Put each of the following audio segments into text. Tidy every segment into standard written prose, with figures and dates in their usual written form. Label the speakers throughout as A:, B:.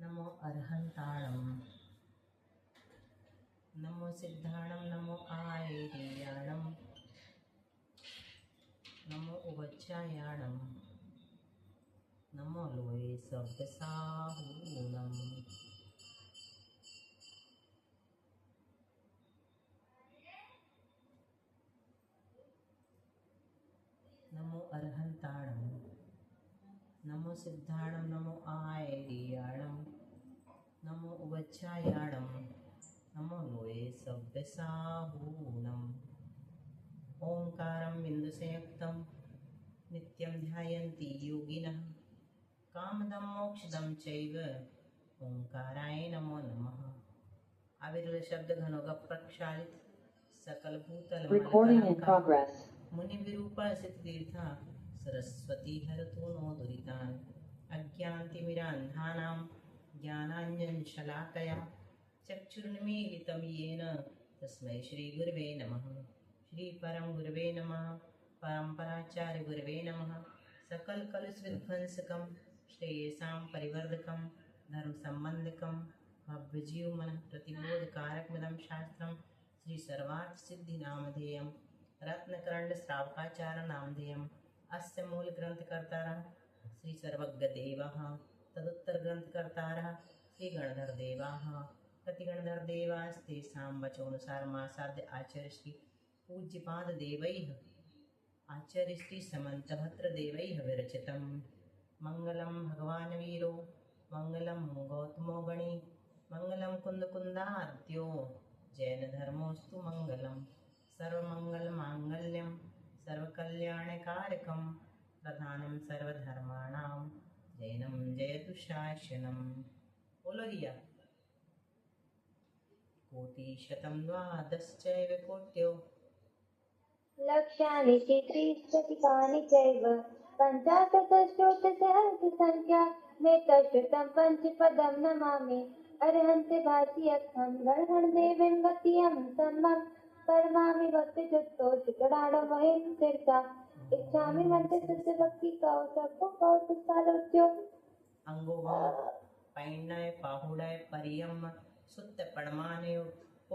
A: नमो अर्हन्ताणं नमो सिद्धाणं नमो आयर्याणं नमो उवज्जायाणं नमो लोये सव्यसाहूनं नमो अर्हन्ताणं नमो सिद्धाणं नमो आयर्याणं नमो उवज्जायाणं नमो लोये सव्यसाहूनम् ओंकारं बिन्दुसंयुक्तं नित्यं ध्यायन्ति योगिनः कामदं मोक्षदं चैव ओंकाराय नमो नमः। अविरल शब्द घनों का प्रक्षालित सकल भूतल मुनि विरूपा सित तीर्था सरस्वती हरतु नो दुरितान् अज्ञानतिमिरान्धानां ज्ञानाञ्जनशलाकया चक्षुरुन्मीलितं येन तस्मै श्रीगुरवे नमः। श्री परम गुरवे नमः। परम्पराचार्य गुरवे नमः। सकल कलुषविध्वंसकं श्रेयसां परिवर्धकं धर्म संबंधकं भव्यजीव मन प्रतिबोधकारकमिदं शास्त्रं श्री सर्वार्थ सिद्धि नामधेयं रत्नकरण्ड श्रावकाचार नामधेयम् अस्य मूल ग्रंथकर्तारः श्री सर्वज्ञदेवः तदुत्तर ग्रंथकर्तारः श्री गणधर देवाः प्रतिगणधर देवास्तेषां वचोनुसारमासाद्य आचार्य श्री पूज्यपाद देवैः आचार्य श्री समन्तभद्र देवैः विरचितं मंगलम भगवान वीरो मंगलम गौतमो गणी मंगलम कुंदकुंदार्त्यो जैन धर्मोस्तु मंगलम सर्वमंगल मांगल्यम सर्वकल्याणकारकम प्रधानम सर्वधर्माणां जैनम जयतु शासनम। बोलो हिया कोटिशतं द्वादश्चैव कोट्यो
B: लक्ष्यानि चित्रिशतिकानि चैव पञ्चाशतश्रोतसहस्रसङ्ख्या मेतश्रुतं पञ्चपदं नमामि अर्हन्ते भासियर्थं गणगणदेवीं गतिं सम्मं परमामि भक्तिजुक्तोषिकराणो वयं तीर्था इच्छामि मन्त्रे शुद्ध भक्ति कौ सबको कौतुकालोच्यो
A: अंगोवम पैन्नय पाहुडय परियम सुत्त पड़माने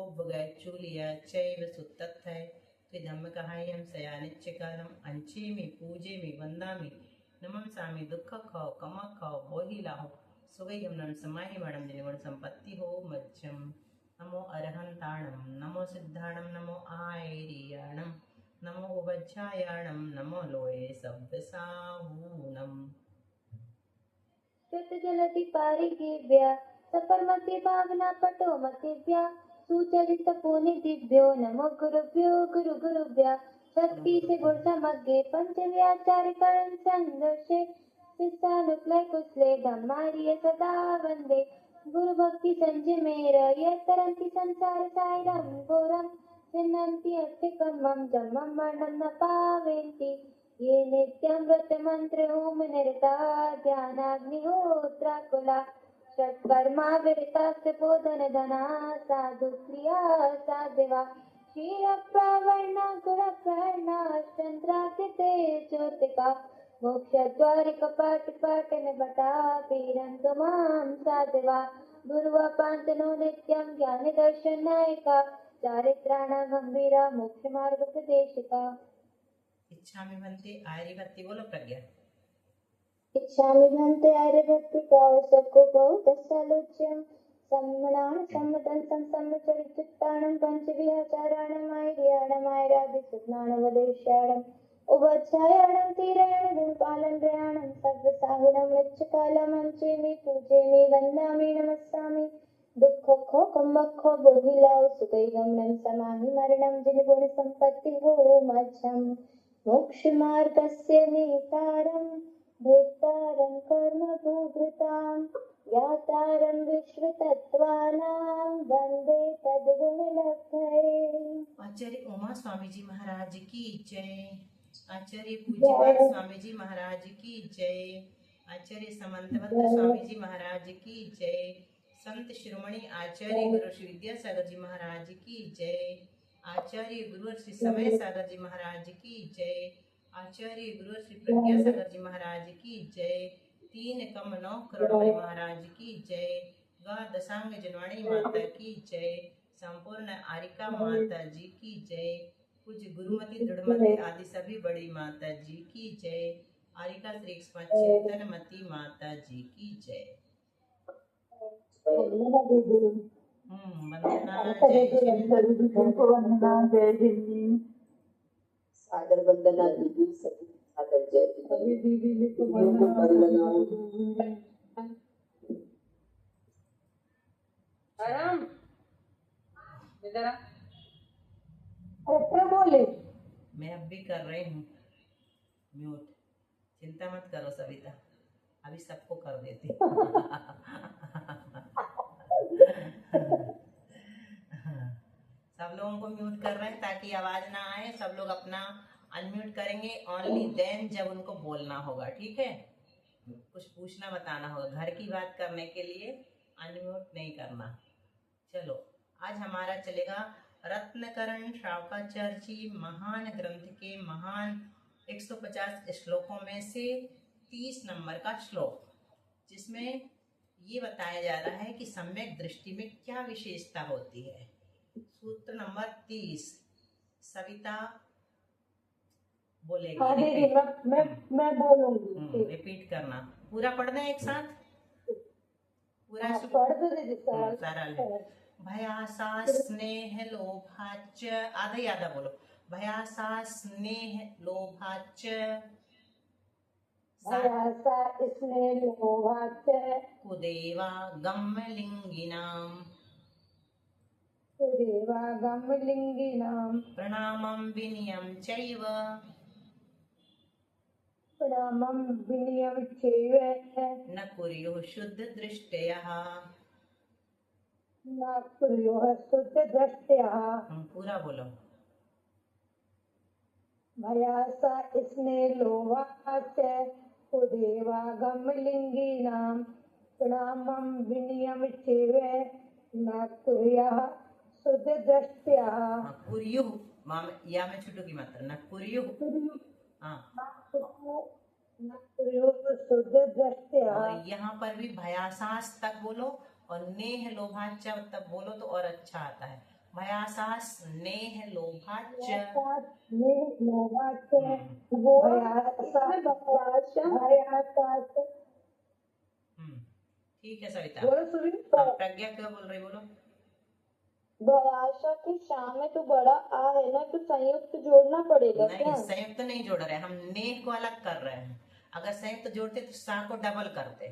A: उब्बगय चूलिया चैव सुत्तथय त्रिधम्मकहायं सयानिच्चकारं अंचेमि पूजेमि वन्दामि नमं सामि दुःख खौ कम खौ बोहिलाहो सुगयं नम समाहि मणं दिनगुण संपत्ति हो मज्जम। नमो अर्हन्ताणं नमो सिद्धाणं नमो आयर्याणं नमो उवज्जायाणं नमो लोये सव्यसाहूनम्।
B: श्रुतजलति पारिकेभ्यः सपरमते भावना पटो मतेभ्यः सुचरित पुनि दिव्यो नमो गुरुभ्यः शक्ति से गुण समग्रे पंचव्याचार्य करण संघर्षे शिष्टानुक्लय कुशले धम्मार्य सदा वंदे गुरु भक्ति संजय मेरा ये तरंति संसार साइरम घोरम चिन्नन्ति अट्टिकम्मं जन्मं मरणं न पावेन्ति ये नित्यं व्रत मंत्र होम निरता ध्यानाग्निहोत्राकुला षट्कर्मा विरतास्य बोधन धना साधु क्रिया साधिवा क्षीरप्रावर्णा गुणप्रहरणा चंद्राकृते ज्योतिका मोक्षद्वार कपाट पाटन बटा पीरन्तु मां साधिवा गुरुवापान्तनो नित्यं ज्ञान दर्शन नायिका चारित्राणा गंभीरा मोक्ष मार्गोपदेशिका।
A: इच्छामि भन्ते आर्यभक्ति बोलो प्रज्ञा
B: इच्छामि भन्ते आर्यभक्ति पाओ सबको पाओ तत्सालोच्यं सम्मणान सम्मतं संसम्मचरिचित्तानं पंचविहाचाराणं आयर्याणं आयरादिसुज्ञानं वदेश्याणं उभच्छायाणं तीरायणं गुणपालं प्रयाणं सर्वसाहुणं नित्यकालं अंचेमि पूजेमि वन्दामि नमस्सामि दुःखो कम्मखो बोहिलाओ सुखैगमनं समाहि मरणं जिनगुण संपत्ति हो मज्जम् मोक्षमार्गस्य नेतारं भेत्तारं कर्मभूभृतां ज्ञातारं विश्वतत्त्वानां वन्दे तद्गुणलब्धये।
A: आचार्य उमा स्वामी जी महाराज की जय। आचार्य पूज्यपाद स्वामी जी महाराज की जय। आचार्य समंतभद्र स्वामी जी महाराज की जय। संत शिरोमणि आचार्य गुरु श्री विद्यासागर जी महाराज की जय। आचार्य गुरु श्री समय सागर जी महाराज की जय। आचार्य गुरु श्री प्रज्ञासागर जी महाराज की जय। 3 कम 9 करोड़ वाले महाराज की जय। द्वादशांग जनवाणी माता की जय। संपूर्ण आरिका माता जी की जय। पूज्य गुरुमती दृढ़मती आदि सभी बड़ी माता जी की जय। आरिका श्री चिंतनमती माता जी की जय। वंदना जय श्री
C: सादर वंदना दीदी, सभी सादर जय दीदी को
D: आराम इधर आ।
C: अरे बोले
A: मैं अब भी कर रही हूँ म्यूट, चिंता मत करो सविता, अभी सबको कर देती सब लोगों को म्यूट कर रहे हैं ताकि आवाज ना आए। सब लोग अपना अनम्यूट करेंगे ओनली देन जब उनको बोलना होगा, ठीक है। कुछ पूछना बताना होगा, घर की बात करने के लिए अनम्यूट नहीं करना। चलो आज हमारा चलेगा रत्नकरण श्रावकाचार्य जी महान ग्रंथ के महान 150 श्लोकों में से 30 नंबर का श्लोक, जिसमें ये बताया जा रहा है कि सम्यक दृष्टि में क्या विशेषता होती है। सूत्र नंबर 30 सविता बोलेगी।
C: हाँ दीदी मैं बोलूंगी।
A: रिपीट करना, पूरा पढ़ना है एक साथ, पूरा
C: पढ़ दो दीदी।
A: सरल है। भयासा स्नेह लोभाच, आधा आधा बोलो। भयासा स्नेह लोभाच,
C: भयासा स्नेह लोभाच,
A: कुदेवा गम्यलिंगिनां,
C: कुदेवा गम्यलिंगिनां,
A: प्रणामं विनयं चैव,
C: प्रणामं विनयं चैव,
A: न कुर्युः शुद्ध दृष्टयः।
C: न कुर्युः शुद्ध दृष्टयः।
A: पूरा बोलो।
C: भयासा स्नेह लोभाच, कुदेवा गम्यलिंगिनां, प्रणामं विनयं चैव, न कुर्युः शुद्ध दृष्टयः।
A: कुर्युः या में छुटू की मात्रा, न कुर्युः।
C: न कुर्युः शुद्ध दृष्टयः।
A: और यहाँ पर भी भयासास तक बोलो और नेह लोभाच तक बोलो तो और अच्छा आता है। भयासास नेह लोभाच, ठीक है सविता। प्रज्ञा क्या बोल रही, बोलो।
B: भयाशा के शाम में तो बड़ा आ है ना, तो संयुक्त जोड़ना पड़ेगा
A: नहीं,
B: क्या?
A: संयुक्त नहीं जोड़ रहे, हम नेह को अलग कर रहे हैं। अगर संयुक्त जोड़ते तो सा को डबल करते।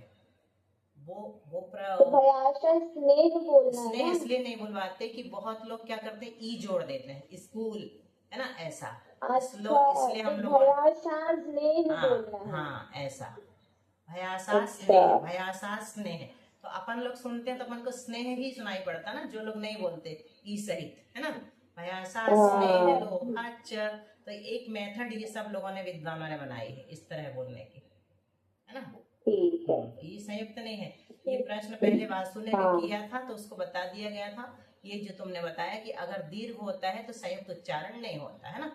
B: तो भयाशा स्नेह बोलना है
A: स्नेह
B: ना?
A: इसलिए नहीं बुलवाते कि बहुत लोग क्या करते हैं, ई जोड़ देते हैं, स्कूल है ना, ऐसा। इसलिए हम लोग
B: भयाशा स्नेह बोलना है।
A: हाँ ऐसा, भयासा स्नेह, भयासा स्नेह। तो अपन लोग सुनते हैं तो अपन को स्नेह ही सुनाई पड़ता ना, जो लोग नहीं बोलते ई सहित, है ना। भयासा स्नेह लोभाच, तो एक मेथड ये सब लोगों ने, विद्वानों ने बनाई है इस तरह बोलने की, है ना।
B: ठीक है।
A: ये संयुक्त नहीं है। ये प्रश्न पहले वासु ने भी किया था तो उसको बता दिया गया था। ये जो तुमने बताया कि अगर दीर्घ होता है तो संयुक्त उच्चारण नहीं होता है ना।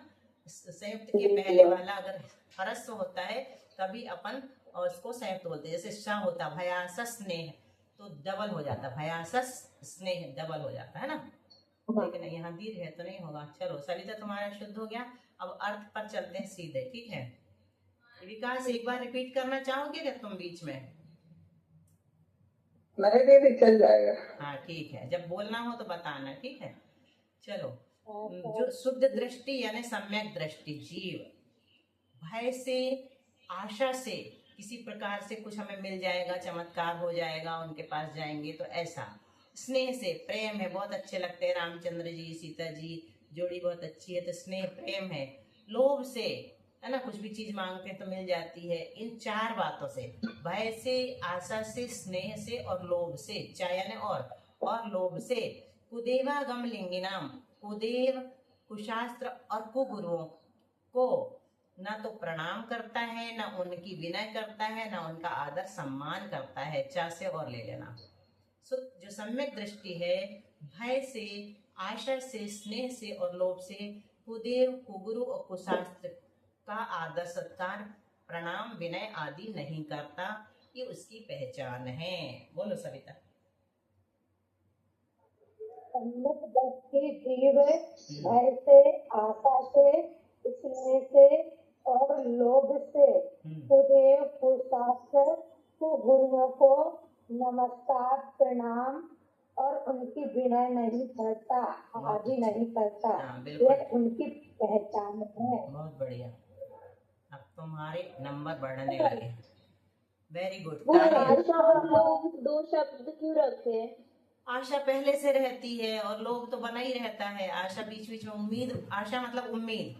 A: संयुक्त के पहले वाला अगर ह्रस्व होता है तभी अपन और उसको संयुक्त बोलते हैं। जैसे श होता भयास स्नेह तो डबल हो जाता, भयास स्नेह डबल हो जाता है ना। लेकिन यहाँ दीर्घ है तो नहीं होगा। चलो सविता तुम्हारा शुद्ध हो गया। अब अर्थ पर चलते हैं सीधे, ठीक है। विकास एक बार रिपीट करना चाहोगे क्या तुम बीच में?
C: नहीं दीदी चल जाएगा।
A: हाँ ठीक है, जब बोलना हो तो बताना, ठीक है। चलो, जो शुद्ध दृष्टि यानी सम्यक दृष्टि, जीव भय से, आशा से, किसी प्रकार से कुछ हमें मिल जाएगा, चमत्कार हो जाएगा, उनके पास जाएंगे तो ऐसा। स्नेह से, प्रेम है, बहुत अच्छे लगते हैं रामचंद्र जी सीता जी, जोड़ी बहुत अच्छी है तो स्नेह प्रेम है। लोभ से, है ना, कुछ भी चीज मांगते हैं तो मिल जाती है। इन 4 बातों से, भय से, आशा से, स्नेह से और लोभ से, चाहे और लोभ से। कुदेवा गम लिंगिनाम, कुदेव कुशास्त्र और कुगुरुओं को ना तो प्रणाम करता है, ना उनकी विनय करता है, ना उनका आदर सम्मान करता है। चा से और ले लेना। जो सम्यक दृष्टि है, भय से, आशा से, स्नेह से और लोभ से, कुदेव, कुगुरु और कुशास्त्र का आदर सत्कार प्रणाम विनय आदि नहीं करता, ये उसकी पहचान है। बोलो सविता।
E: सम्यक दृष्टि जीव भय से, आशा से, स्नेह से और लोभ से सुदेव पुरुषार्थ को गुरुओं को नमस्कार प्रणाम और उनकी विनय नहीं करता, आदि नहीं करता,
A: हाँ, बिल्कुल।
E: यह उनकी पहचान है।
A: बहुत बढ़िया, अब तुम्हारे नंबर बढ़ने लगे। Very good.
B: वो आशा और लोभ दो शब्द क्यों रखे?
A: आशा पहले से रहती है और लोभ तो बना ही रहता है। आशा बीच बीच में उम्मीद, आशा मतलब उम्मीद,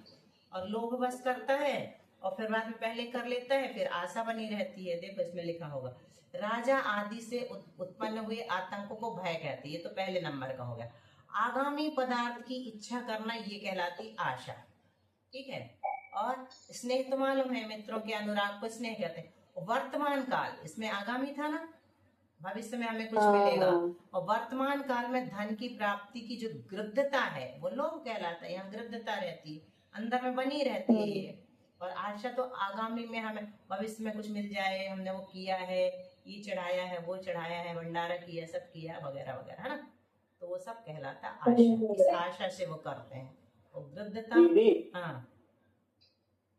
A: और लोभ बस करता है और फिर बाद में पहले कर लेता है, फिर आशा बनी रहती है। देखो इसमें लिखा होगा, राजा आदि से उत्पन्न हुए आतंकों को भय कहते हैं। ये तो पहले नंबर का हो गया। आगामी पदार्थ की इच्छा करना ये कहलाती आशा, ठीक है। और स्नेह तो मालूम है, मित्रों के अनुराग को स्नेह कहते हैं। वर्तमान काल, इसमें आगामी था ना, भविष्य में हमें कुछ मिलेगा। और वर्तमान काल में धन की प्राप्ति की जो गृद्धता है वो लोभ कहलाता है। यहाँ गृद्धता रहती है, अंदर में बनी रहती है ये। और आशा तो आगामी में हमें भविष्य में कुछ मिल जाए, हमने वो किया है, ये चढ़ाया है, वो चढ़ाया है, भंडारा किया, सब किया वगैरह वगैरह, है ना। तो वो सब कहलाता आशा। इस आशा से वो करते हैं। और गृद्धता, हाँ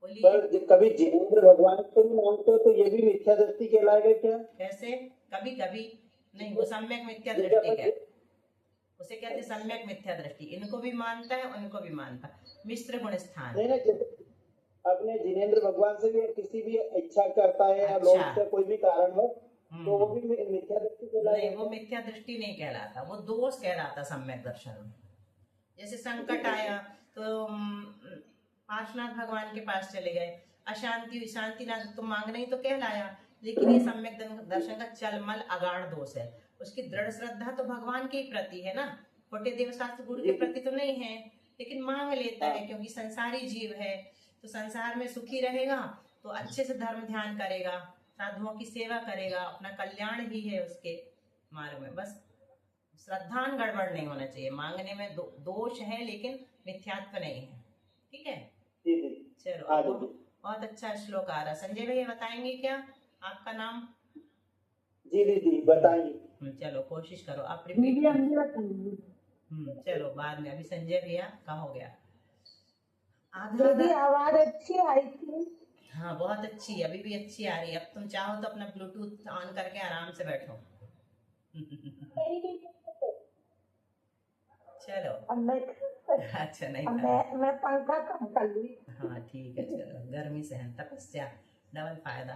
A: बोलिए।
F: पर कभी जिनेंद्र भगवान को भी मानते हो तो ये भी मिथ्या दृष्टि कहलाएगा क्या?
A: कैसे? कभी कभी नहीं, वो सम्यक मिथ्या दृष्टि है, उसे कहते सम्यक मिथ्या दृष्टि। इनको भी मानता है, उनको भी मानता है। मिश्र गुण स्थान।
F: नहीं नहीं, अपने जिनेंद्र भगवान से भी किसी भी इच्छा करता है या लोभ से कोई भी कारण हो तो वो भी मिथ्या दृष्टि कहलाएगा?
A: नहीं, वो मिथ्या दृष्टि नहीं कहलाता, वो दोष कहलाता सम्यक दर्शन में। जैसे संकट आया तो पार्श्वनाथ भगवान के पास चले गए, अशांति हुई, शांतिनाथ तुम मांग नहीं तो कहलाया। लेकिन ये सम्यक दर्शन का चलमल अगाढ़ दोष है। उसकी दृढ़ श्रद्धा तो भगवान के प्रति है ना, छोटे देव शास्त्र गुरु के प्रति तो नहीं है, लेकिन मांग लेता है क्योंकि संसारी जीव है। तो संसार में सुखी रहेगा तो अच्छे से धर्म ध्यान करेगा, साधुओं की सेवा करेगा, अपना कल्याण ही है उसके मार्ग में। बस श्रद्धान गड़बड़ नहीं होना चाहिए। मांगने में दोष है लेकिन मिथ्यात्व नहीं है, ठीक है। चलो, बहुत अच्छा श्लोक आ रहा। संजय भैया बताएंगे क्या? आपका नाम?
F: जी दीदी बताइए।
A: चलो कोशिश करो आप रिपीट। चलो बाद में, अभी संजय भैया का हो गया।
E: दीदी आवाज अच्छी आई थी।
A: हाँ बहुत अच्छी, अभी भी अच्छी आ रही है। अब तुम चाहो तो अपना ब्लूटूथ ऑन करके आराम से बैठो। चलो अच्छा नहीं
E: मैं पंखा कम कर ली।
A: हाँ ठीक है, चलो गर्मी सहन, तपस्या डबल फायदा।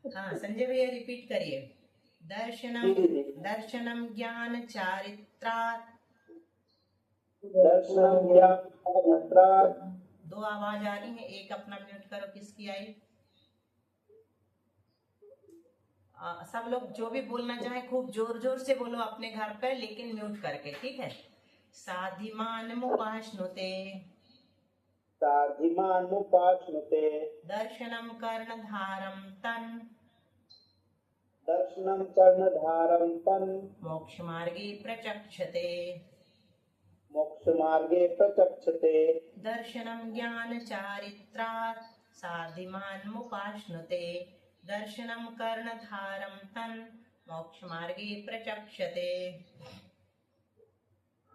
A: हाँ संजय भैया रिपीट करिए। दर्शनम ज्ञान चारित्रात्।
F: दर्शनम ज्ञान चारित्रात्।
A: दो आवाज आ रही है, एक अपना म्यूट करो। किसकी आई? सब लोग जो भी बोलना चाहे खूब जोर जोर से बोलो अपने घर पे, लेकिन म्यूट करके, ठीक है। साधिमानमुपाश्नुते।
F: साधिमानमुपाश्नुते।
A: दर्शनम कर्णधारम तन।
F: दर्शनम कर्णधारम तन।
A: मोक्ष मार्गे प्रचक्षते।
F: मोक्ष मार्गे प्रचक्षते।
A: दर्शनम ज्ञान चारित्रात् साधिमानमुपाश्नुते। दर्शनम कर्णधारम तन मोक्ष मार्गे प्रचक्षते।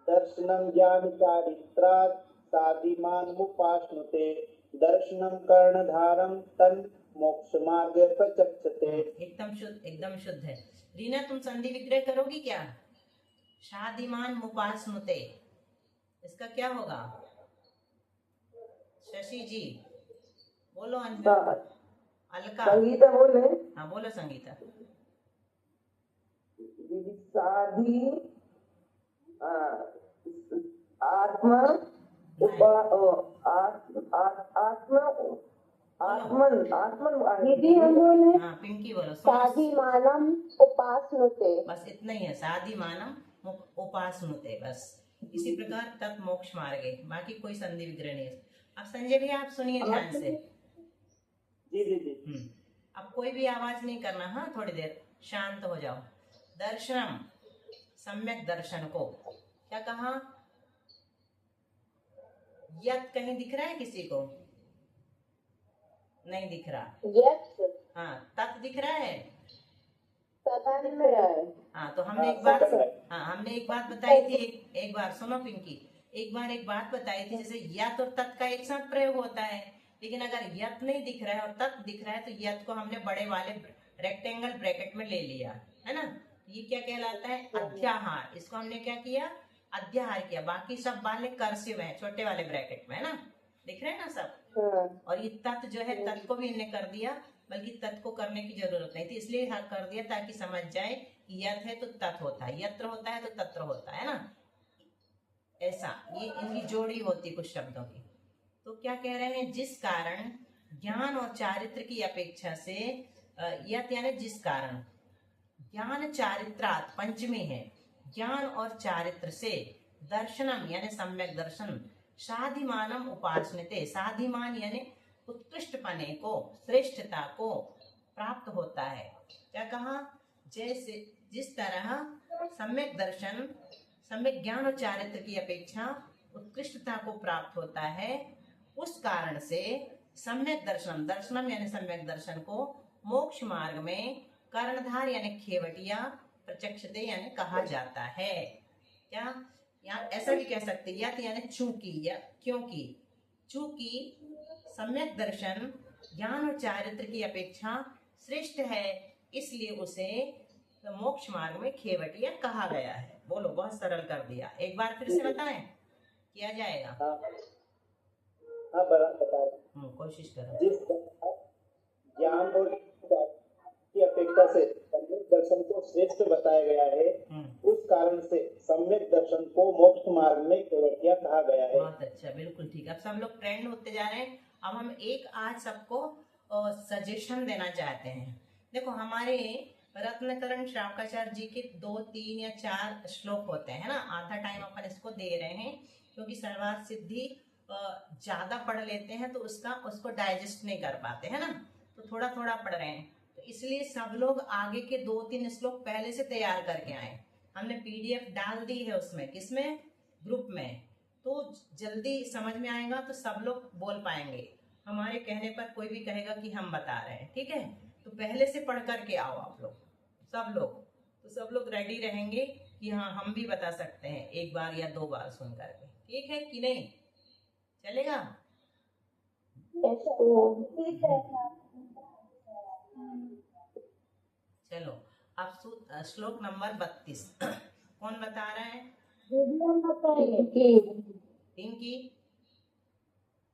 F: दर्शनम ज्ञान चारित्रात् साधिमानमुपाश्नुते। दर्शनम कर्णधारम तन मोक्ष मार्गे प्रचक्षते।
A: एकदम शुद्ध, एकदम शुद्ध है। रीना तुम संधि विग्रह करोगी क्या? शादिमान मुपास्नुते, इसका क्या होगा? शशि जी बोलो। अलका
C: संगीता बोले।
A: हाँ बोलो संगीता।
C: शादी आत्मा
E: दीदी हम बोले।
A: हाँ पिंकी बोलो।
E: साधिमानम उपासनुते।
A: बस इतना ही है, साधिमानम उपासनुते, बस इसी प्रकार तत् मोक्ष मार्गे। बाकी कोई संधि विग्रह नहीं है। अब संजय भैया आप सुनिए ध्यान से।
F: जी जी जी।
A: अब कोई भी आवाज नहीं करना, हाँ थोड़ी देर शांत हो जाओ। दर्शनम, सम्यक दर्शन को क्या कहा? यत कहीं दिख रहा है किसी को? नहीं दिख रहा।
C: यक्ष
A: हाँ, तत् दिख रहा है।
C: तथा दिख रहा है।
A: हाँ, तो हमने एक बात बताई थी। एक बार सुनो पिंकी, एक बात बताई थी, जैसे यत और तत् का एक साथ प्रयोग होता है, लेकिन अगर यत नहीं दिख रहा है और तत् दिख रहा है तो यत को हमने बड़े वाले रेक्टेंगल ब्रैकेट में ले लिया, है ना। ये क्या कहलाता है? अध्याहार। इसको हमने क्या किया? अध्याहार किया। बाकी सब वाले कर्सिव है, छोटे वाले ब्रैकेट में, है ना। दिख रहे हैं ना सब। और ये तत् जो है, तत् को भी हमने कर दिया, बल्कि तत् को करने की जरूरत नहीं थी, इसलिए कर दिया ताकि समझ जाए कि यत है तो तत् होता है, यत्र होता है तो तत्र होता है ना। ऐसा ये इनकी जोड़ी होती कुछ शब्दों की। तो क्या कह रहे हैं? जिस कारण ज्ञान और चारित्र की अपेक्षा से यत यानी जिस कारण, ज्ञान चारित्रात् पंचमी है, ज्ञान और चारित्र से दर्शनम यानी सम्यक दर्शन, साधिमानम उपासनते, साधिमान यानी उत्कृष्टपने को, श्रेष्ठता को प्राप्त होता है। क्या कहा? जैसे जिस तरह सम्यक दर्शन सम्यक ज्ञान और चारित्र की अपेक्षा उत्कृष्टता को प्राप्त होता है, उस कारण से सम्यक दर्शन, दर्शनम यानी सम्यक दर्शन को मोक्ष मार्ग में कर्णधार यानी खेवटिया, प्रत्यक्षते यानी कहा जाता है। क्या? यहाँ ऐसा भी कह सकते हैं, यानी चूंकि या क्योंकि, चूंकि सम्यक दर्शन ज्ञान और चारित्र की अपेक्षा श्रेष्ठ है, इसलिए उसे मोक्ष मार्ग में खेवटिया कहा गया है। बोलो, बहुत सरल कर दिया। एक बार फिर से बताएं, किया जाएगा।
F: हाँ बता
A: कोशिश करो।
F: जिस ज्ञान और की अपेक्षा से सम्यक दर्शन को श्रेष्ठ बताया गया है, उस कारण से सम्यक दर्शन को मोक्ष मार्ग में खेवटिया कहा गया है।
A: बहुत अच्छा, बिल्कुल ठीक। अब सब लोग ट्रेंड होते जा रहे हैं। अब हम आज सबको सजेशन देना चाहते हैं। देखो, हमारे रत्नकरण श्रावकाचार्य जी के 2, 3 या 4 श्लोक होते हैं ना। आधा टाइम अपन इसको दे रहे हैं क्योंकि सर्वार्थ सिद्धि ज्यादा पढ़ लेते हैं तो उसको डाइजेस्ट नहीं कर पाते, है ना। तो थोड़ा थोड़ा पढ़ रहे हैं, तो इसलिए सब लोग आगे के 2-3 श्लोक पहले से तैयार करके आए। हमने PDF डाल दी है उसमें, किसमें? ग्रुप में। तो जल्दी समझ में आएगा तो सब लोग बोल पाएंगे। हमारे कहने पर कोई भी कहेगा कि हम बता रहे हैं, ठीक है। तो पहले से पढ़ करके आओ आप लोग, सब लोग। तो सब लोग रेडी रहेंगे कि हाँ हम भी बता सकते हैं, 1 बार या 2 बार सुन करके। ठीक है कि नहीं? चलेगा? चलो, अब श्लोक नंबर 32 कौन बता रहा है? पिंकी।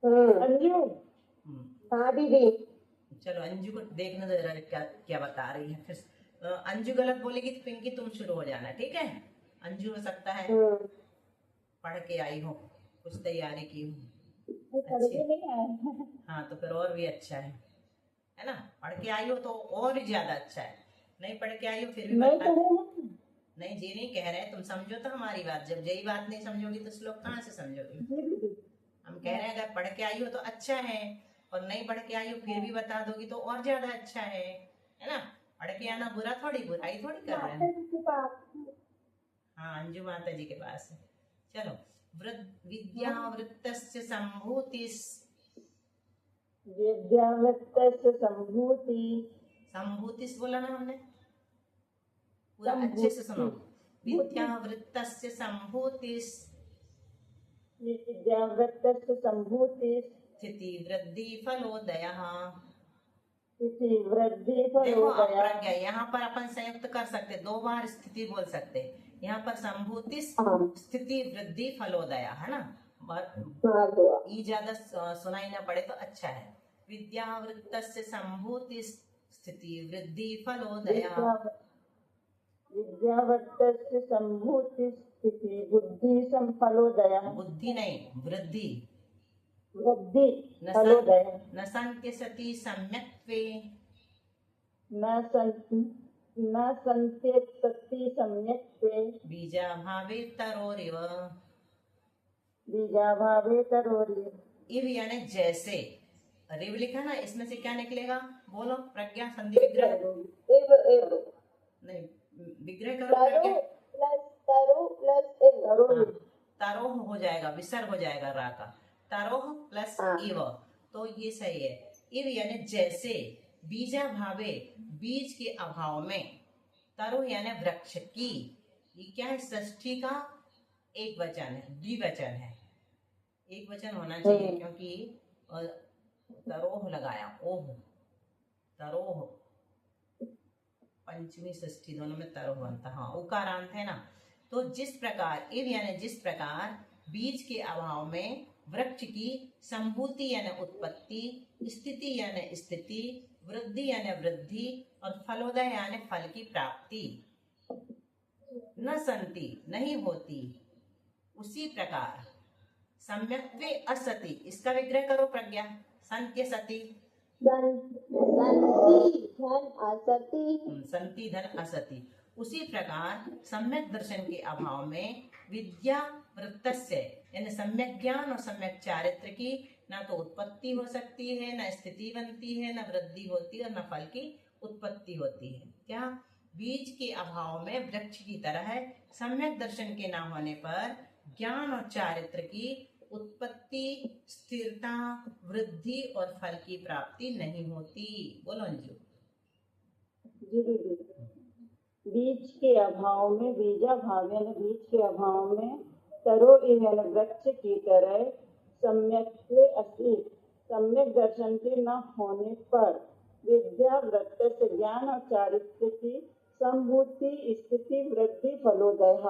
C: अंजू। हाँ दीदी।
A: चलो, अंजू को देखने दो जरा क्या बता रही है। फिर अंजू गलत बोलेगी तो पिंकी तुम शुरू हो जाना, ठीक है। अंजू हो सकता है पढ़ के आई हो, कुछ तैयारी की हो। हाँ, तो फिर और भी अच्छा है ना। पढ़ के आई हो तो और भी ज्यादा अच्छा है। नहीं पढ़ के आई हो फिर भी नहीं, जी नहीं कह रहे, तुम समझो तो हमारी बात। जब यही बात नहीं समझोगी तो श्लोक कहाँ से समझोगी? हम कह रहे हैं अगर पढ़ के आई हो तो अच्छा है, और नहीं पढ़ के आई हो फिर भी बता दोगी तो और ज्यादा अच्छा है ना। पढ़ के आना बुराई थोड़ी कर रहे हैं। हाँ, अंजू माता जी के पास है। चलो, विद्यावृत्तस्य संभूतिस्,
C: विद्यावृत्तस्य संभूति,
A: संभूतिस् बोला ना हमने, पूरा अच्छे से सुनो। विद्यावृत्तस्य संभूतिस्,
C: विद्यावृत्तस्य संभूतिस्,
A: स्थिति वृद्धि फलोदयः,
C: स्थिति वृद्धि
A: देखो
C: फलोदयः।
A: अप्रज्ञा, यहाँ पर अपन संयुक्त कर सकते, 2 बार स्थिति बोल सकते। यहाँ पर संभूतिस्, स्थिति वृद्धि फलोदया, है ना। ई ज्यादा सुनाई ना पड़े तो अच्छा है। विद्यावृत्तस्य संभूतिस्, स्थिति वृद्धि फलोदया,
C: विद्यावृत्तस्य संभूतिस्, स्थिति बुद्धि संफलोदयः।
A: बुद्धि नहीं, वृद्धि
C: वृद्धि फलोदयः।
A: न संत्य सति सम्यक्त्वे,
C: न संत्येत सति सम्यक्त्वे,
A: बीजाभावे तरोरिव,
C: बीजाभावे तरोरिव।
A: इव यानी जैसे, रिव लिखा ना, इसमें से क्या निकलेगा? बोलो प्रज्ञा, संधि विग्रह नहीं, विग्रह करो प्रज्ञा। तरोह हो जाएगा, विसर्ग हो जाएगा रा का, तरोह प्लस इव, तो ये सही है। इव यानी जैसे, बीजा भावे बीज के अभाव में, तरो यानी वृक्ष की, ये क्या है, षष्ठी का एक वचन है, द्विवचन है, एक वचन होना चाहिए क्योंकि तरोह लगाया, ओह तरोह, पंचमी षष्ठी दोनों में तरोह बनता, हाँ उकारांत है ना। तो जिस प्रकार, इव यानी जिस प्रकार, बीज के अभाव में वृक्ष की संभूति यानी उत्पत्ति, स्थिति यानी स्थिति, वृद्धि यानी वृद्धि और फलोदय यानी फल की प्राप्ति न संति नहीं होती, उसी प्रकार सम्यक्त्वे असति, इसका विग्रह करो प्रज्ञा, संत्य सति, संति धन असति, उसी प्रकार सम्यक दर्शन के अभाव में विद्या वृत्तस्य यानी सम्यक ज्ञान और सम्यक चारित्र की ना तो उत्पत्ति हो सकती है, न स्थिति बनती है, न वृद्धि होती है और न फल की उत्पत्ति होती है। क्या, बीज के अभाव में वृक्ष की तरह है, सम्यक दर्शन के ना होने पर ज्ञान और चारित्र की उत्पत्ति, स्थिरता, वृद्धि और फल की प्राप्ति नहीं होती। बोलो अंजू।
C: बीज के अभाव में, बीजा भाव यानी बीज के अभाव में, तरो यानी वृक्ष की तरह सम्यक्त्वे असि, सम्यक दर्शन के न होने पर विद्या वृत्त से ज्ञान और चारित्र की संभूति, स्थिति, वृद्धि, फलोदय,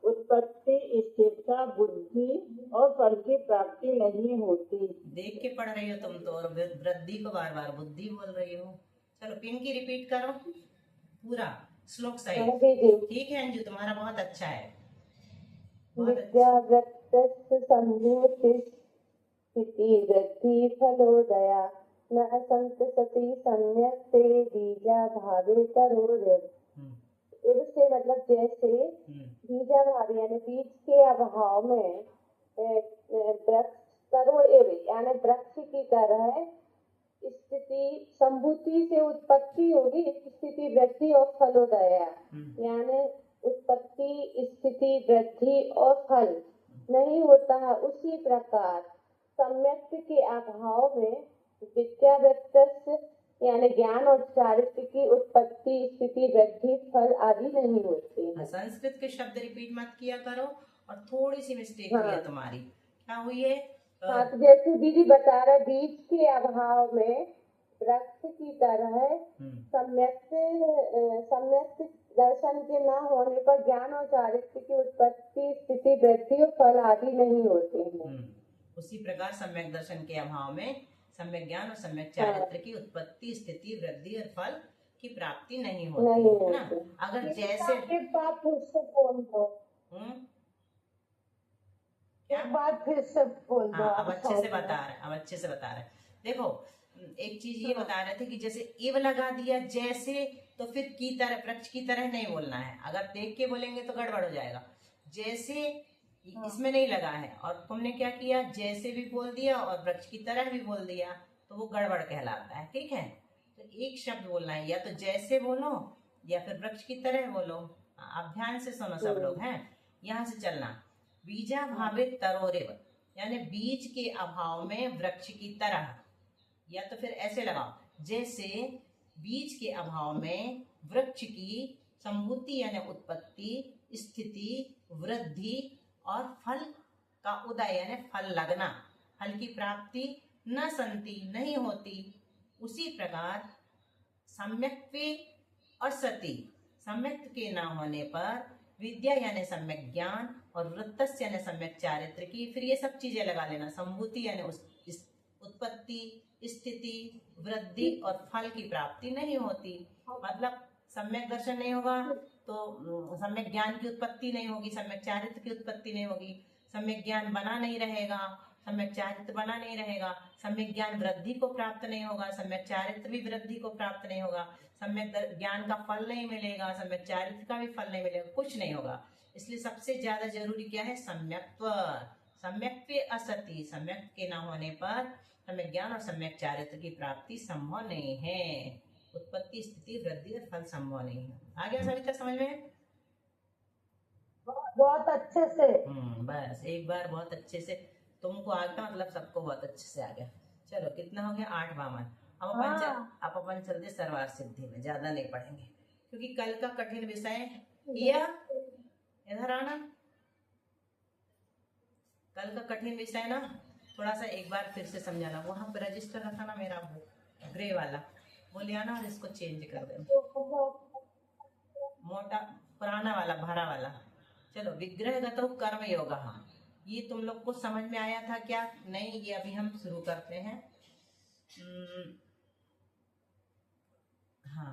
C: उत्पत्ति, स्थिरता, बुद्धि और फल की प्राप्ति नहीं होती।
A: देख के पढ़ रही हो तुम तो, और वृद्धि को बार बार बुद्धि बोल रही हो। चलो पिंकी रिपीट करो पूरा श्लोक सही। ठीक है अंजू, तुम्हारा बहुत अच्छा है, बहुत अच्छा।
B: विद्या वृत्तस्य संभूति स्थिति वृद्धि फलोदया न संतसति सम्यक ते बीजा भावे तरोरिव। इससे मतलब जैसे बीजा भाव यानी बीज के अभाव में वृक्ष तरो एव यानी वृक्ष की तरह स्थिति संभूति से उत्पत्ति होगी, स्थिति वृद्धि और फलोदय यानी उत्पत्ति, स्थिति, वृद्धि और फल नहीं होता है, उसी प्रकार सम्यक के अभाव में विद्या वृत्त यानी ज्ञान और चारित्र की उत्पत्ति, स्थिति, वृद्धि, फल आदि नहीं होती।
A: संस्कृत के शब्द रिपीट मत किया करो, और थोड़ी सी मिस्टेक हुई है तुम्हारी। क्या हुई है?
B: हाँ, तो जैसे दीदी बता रहे, बीज के अभाव में वृक्ष की तरह सम्यक दर्शन के न होने पर ज्ञान और चारित्र की उत्पत्ति, स्थिति, वृद्धि और फल आदि नहीं होते हैं।
A: उसी प्रकार सम्यक दर्शन के अभाव में सम्यक ज्ञान और सम्यक चारित्र की उत्पत्ति, स्थिति, वृद्धि और फल की प्राप्ति नहीं होती है ना। अगर जैसे
E: एक बात फिर से बोल दो, एक बात फिर से बोल दो।
A: हाँ, अब अच्छे से बता रहे, अब अच्छे से बता रहे। देखो एक चीज ये बता रहे थे कि जैसे इव लगा दिया जैसे, तो फिर की तरह, वृक्ष की तरह नहीं बोलना है। अगर देख के बोलेंगे तो गड़बड़ हो जाएगा। जैसे इसमें नहीं लगा है और तुमने क्या किया, जैसे भी बोल दिया और वृक्ष की तरह भी बोल दिया, तो वो गड़बड़ कहलाता है। ठीक है, तो एक शब्द बोलना है, या तो जैसे बोलो या फिर वृक्ष की तरह बोलो। आप ध्यान से सुनो सब लोग हैं, यहाँ से चलना। बीजा भावे तरोरेव यानी बीज के अभाव में वृक्ष की तरह, या तो फिर ऐसे लगाओ, जैसे बीज के अभाव में वृक्ष की संभूति यानी उत्पत्ति, स्थिति, वृद्धि और फल का उदय यानी फल लगना, फल की प्राप्ति न संति नहीं होती, उसी प्रकार सम्यक्त्वे असति, सम्यक के न होने पर विद्या यानी सम्यक ज्ञान और वृत्तस्य यानी सम्यक चारित्र की, फिर ये सब चीजें लगा लेना, संभूति यानी उत्पत्ति, स्थिति, वृद्धि और फल की प्राप्ति नहीं होती। मतलब सम्यक दर्शन नहीं होगा तो सम्यक ज्ञान की उत्पत्ति नहीं होगी, सम्यक चारित्र की उत्पत्ति नहीं होगी, सम्यक ज्ञान बना नहीं रहेगा, सम्यक चारित्र बना नहीं रहेगा, सम्यक ज्ञान वृद्धि को प्राप्त नहीं होगा, सम्यक चारित्र भी वृद्धि को प्राप्त नहीं होगा, सम्यक ज्ञान का फल नहीं मिलेगा, सम्यक चारित्र का भी फल नहीं मिलेगा, कुछ नहीं होगा। इसलिए सबसे ज्यादा जरूरी क्या है, सम्यक्त्व। सम्यक्त्वे असति, सम्यक के न होने पर सम्यक ज्ञान और सम्यक चारित्र की प्राप्ति संभव नहीं है, उत्पत्ति, स्थिति, वृद्धि और फल संभव नहीं है। आ गया सविता समझ में?
E: बहुत अच्छे से।
A: बस एक बार बहुत अच्छे से तुमको आ गया, मतलब सबको बहुत अच्छे से आ गया। चलो कितना हो गया, 8 वामन। अब अपन चलते सर्वार सिद्धि में, ज्यादा नहीं पढ़ेंगे क्योंकि कल का कठिन विषय किया। इधर आना, कल का कठिन विषय ना थोड़ा सा एक बार फिर से समझाना। वहां पर रजिस्टर रखा ना मेरा, वो ग्रे वाला वो ले आना और इसको चेंज कर देना, मोटा पुराना वाला भरा वाला। चलो, विग्रहगतो कर्म योग, हाँ ये तुम लोग को समझ में आया था क्या? नहीं, ये अभी हम शुरू करते हैं। हाँ,